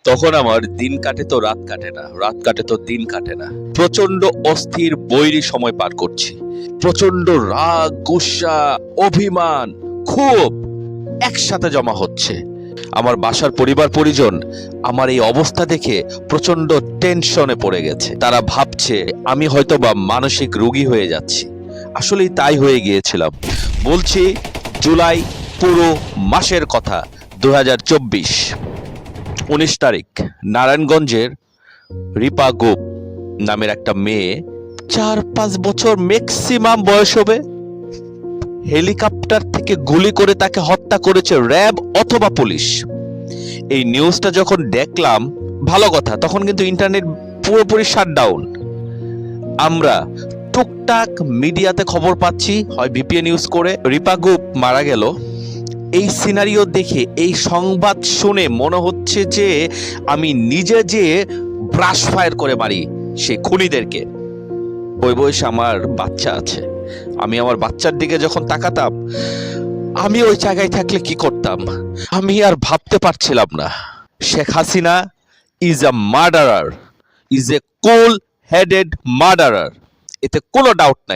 তখন আমার দিন কাটে তো রাত কাটে না, রাত কাটে তো দিন কাটে না। প্রচন্ড অস্থির বৈরী সময় পার করছি। প্রচন্ড রাগ, গুসা, অভিমান, ক্ষোভ একসাথে জমা হচ্ছে। আমার বাসার পরিবার পরিজন আমার এই অবস্থা দেখে প্রচন্ড টেনশনে পড়ে গেছে। তারা ভাবছে আমি হয়তোবা মানসিক রোগী হয়ে যাচ্ছি। আসলেই তাই হয়ে গিয়েছিলাম। বলছি জুলাই পুরো মাসের কথা, 2024 19 তারিখ। নারায়ণগঞ্জের রিপা গোপ নামের একটা মেয়ে, 4-5 বছর ম্যাক্সিমাম বয়স হবে, হেলিকপ্টার থেকে গুলি করে তাকে হত্যা করেছে র্যাব অথবা পুলিশ। এই নিউজটা যখন দেখলাম, ভালো কথা, তখন কিন্তু ইন্টারনেট পুরোপুরি শাটডাউন। আমরা টুকটাক মিডিয়াতে খবর পাচ্ছি, হয় ভিপিএন ইউজ করে। রিপা গুপ মারা গেল। এই সিনারিও দেখে, এই সংবাদ শুনে মনে হচ্ছে যে আমি নিজে যে ব্রাশ ফায়ার করে মারি সেই খুনিদেরকে। ওই বয়সে আমার বাচ্চা আছে। আমি আমার বাচ্চার দিকে যখন তাকাতাম, আমি ওই জায়গায় থাকলে কি করতাম আমি আর ভাবতে পারছিলাম না। Sheikh Hasina is a murderer, is a cold headed murderer, এতে কোনো ডাউট নাই।